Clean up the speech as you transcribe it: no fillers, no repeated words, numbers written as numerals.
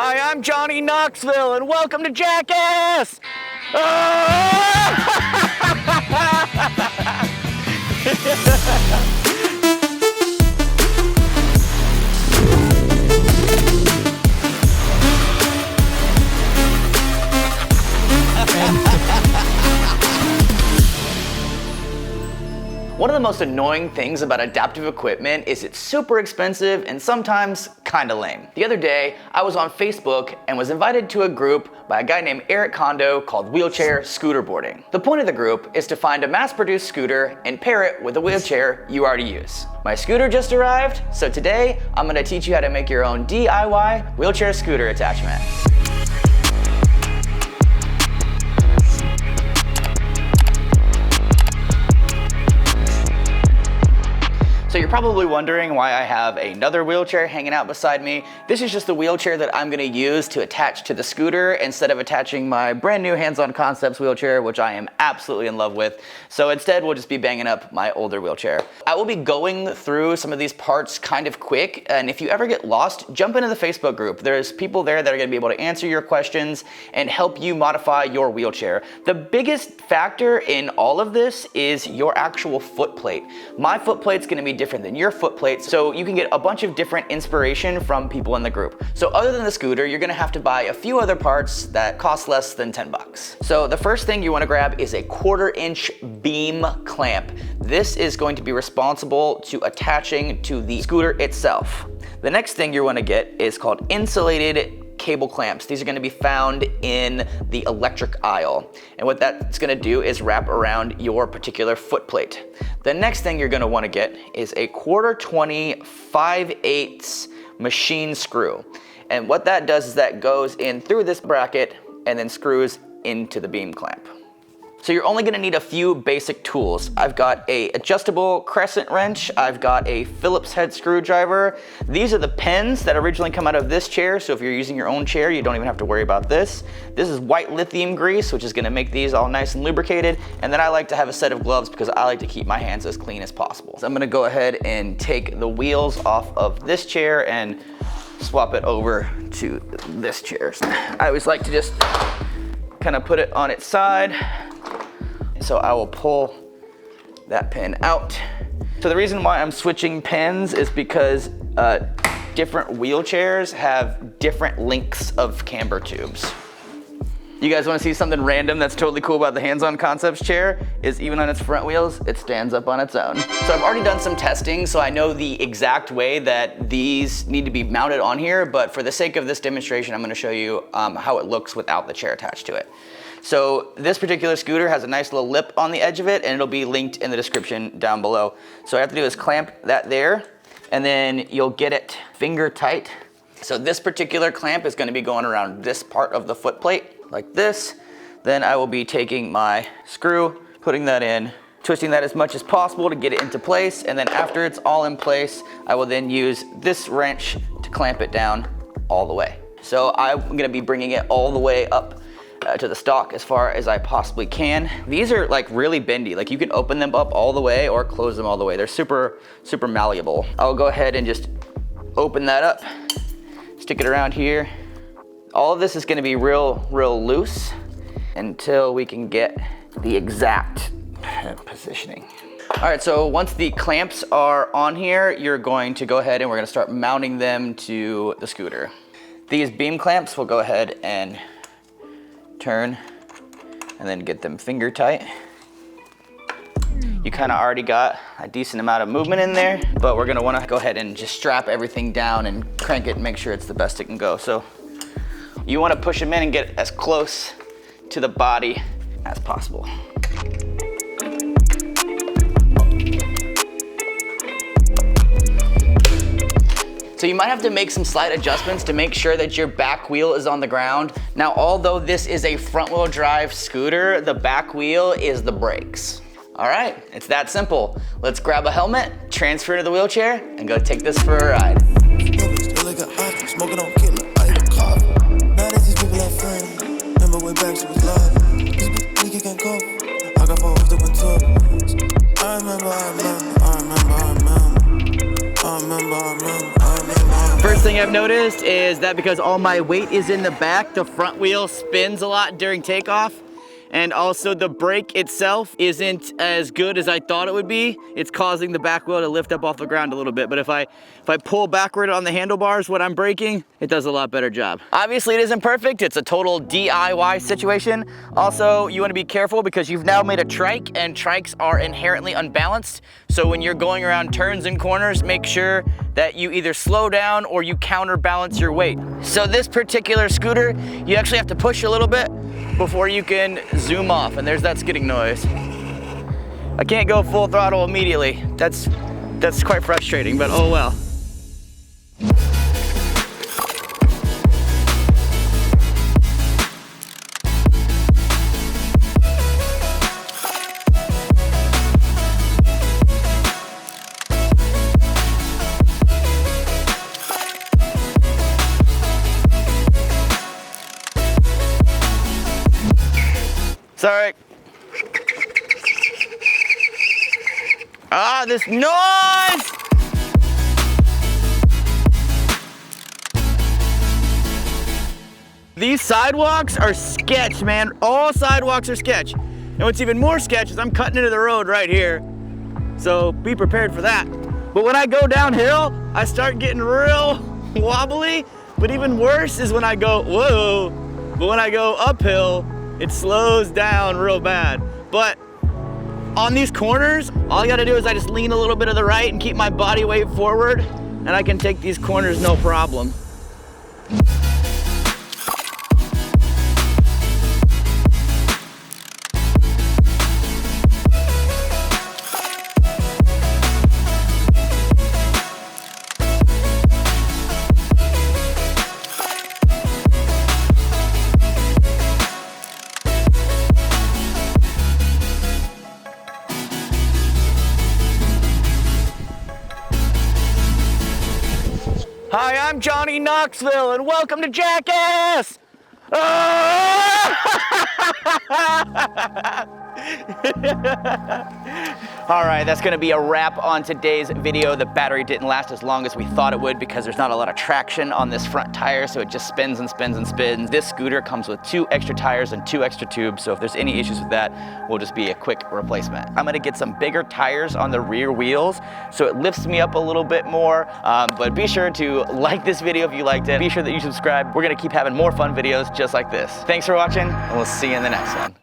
Hi, I'm Johnny Knoxville, and welcome to Jackass! Oh! One of the most annoying things about adaptive equipment is it's super expensive and sometimes kinda lame. The other day, I was on Facebook and was invited to a group by a guy named Eric Kondo called Wheelchair Scooter Boarding. The point of the group is to find a mass-produced scooter and pair it with a wheelchair you already use. My scooter just arrived, so today I'm gonna teach you how to make your own DIY wheelchair scooter attachment. So you're probably wondering why I have another wheelchair hanging out beside me. This is just the wheelchair that I'm gonna use to attach to the scooter instead of attaching my brand new Hands-On Concepts wheelchair, which I am absolutely in love with. So instead, we'll just be banging up my older wheelchair. I will be going through some of these parts kind of quick, and if you ever get lost, jump into the Facebook group. There's people there that are gonna be able to answer your questions and help you modify your wheelchair. The biggest factor in all of this is your actual foot plate. My foot plate's gonna be different than your foot plate, so you can get a bunch of different inspiration from people in the group. So other than the scooter, you're gonna have to buy a few other parts that cost less than 10 bucks. So the first thing you wanna grab is a 1/4-inch beam clamp. This is going to be responsible to attaching to the scooter itself. The next thing you wanna get is called insulated cable clamps. These are going to be found in the electric aisle. And what that's going to do is wrap around your particular foot plate. The next thing you're going to want to get is a 1/4-20 5/8 machine screw. And what that does is that goes in through this bracket and then screws into the beam clamp. So you're only gonna need a few basic tools. I've got a adjustable crescent wrench. I've got a Phillips head screwdriver. These are the pins that originally come out of this chair, so if you're using your own chair, you don't even have to worry about this. This is white lithium grease, which is gonna make these all nice and lubricated. And then I like to have a set of gloves because I like to keep my hands as clean as possible. So I'm gonna go ahead and take the wheels off of this chair and swap it over to this chair. I always like to just kind of put it on its side. So I will pull that pin out. So the reason why I'm switching pins is because different wheelchairs have different lengths of camber tubes. You guys wanna see something random that's totally cool about the Hands-On Concepts chair? Is even on its front wheels, it stands up on its own. So I've already done some testing, so I know the exact way that these need to be mounted on here, but for the sake of this demonstration, I'm gonna show you how it looks without the chair attached to it. So this particular scooter has a nice little lip on the edge of it, and it'll be linked in the description down below. So what I have to do is clamp that there, and then you'll get it finger tight. So this particular clamp is gonna be going around this part of the foot plate, like this. Then I will be taking my screw, putting that in, twisting that as much as possible to get it into place, and then after it's all in place, I will then use this wrench to clamp it down all the way. So I'm gonna be bringing it all the way up to the stock as far as I possibly can. These are like really bendy, like you can open them up all the way or close them all the way. They're super malleable. I'll go ahead and just open that up, stick it around here. All of this is gonna be real loose until we can get the exact positioning. All right, so once the clamps are on here, you're going to go ahead and we're gonna start mounting them to the scooter. These beam clamps, we'll go ahead and turn and then get them finger tight. You kind of already got a decent amount of movement in there, but we're gonna wanna go ahead and just strap everything down and crank it and make sure it's the best it can go. So you wanna push them in and get as close to the body as possible. So you might have to make some slight adjustments to make sure that your back wheel is on the ground. Now, although this is a front wheel drive scooter, the back wheel is the brakes. All right, it's that simple. Let's grab a helmet, transfer to the wheelchair, and go take this for a ride. biggest thing I've noticed is that because all my weight is in the back, the front wheel spins a lot during takeoff. And also the brake itself isn't as good as I thought it would be. It's causing the back wheel to lift up off the ground a little bit. But if I pull backward on the handlebars when I'm braking, it does a lot better job. Obviously it isn't perfect. It's a total DIY situation. Also, you want to be careful because you've now made a trike, and trikes are inherently unbalanced. So when you're going around turns and corners, make sure that you either slow down or you counterbalance your weight. So this particular scooter, you actually have to push a little bit before you can zoom off, and there's that skidding noise. I can't go full throttle immediately. That's quite frustrating, but oh well. Sorry. Ah, this noise! These sidewalks are sketch, man. All sidewalks are sketch. And what's even more sketch is I'm cutting into the road right here. So be prepared for that. But when I go downhill, I start getting real wobbly. But even worse is when I go, whoa. But when I go uphill, it slows down real bad. But on these corners, all I gotta do is I just lean a little bit to the right and keep my body weight forward, and I can take these corners no problem. Hi, I'm Johnny Knoxville, and welcome to Jackass! All right, that's gonna be a wrap on today's video. The battery didn't last as long as we thought it would because there's not a lot of traction on this front tire, so it just spins and spins and spins. This scooter comes with 2 extra tires and 2 extra tubes, so if there's any issues with that, will just be a quick replacement. I'm gonna get some bigger tires on the rear wheels, so it lifts me up a little bit more, but be sure to like this video if you liked it. Be sure that you subscribe. We're gonna keep having more fun videos just like this. Thanks for watching, and we'll see you in the next one.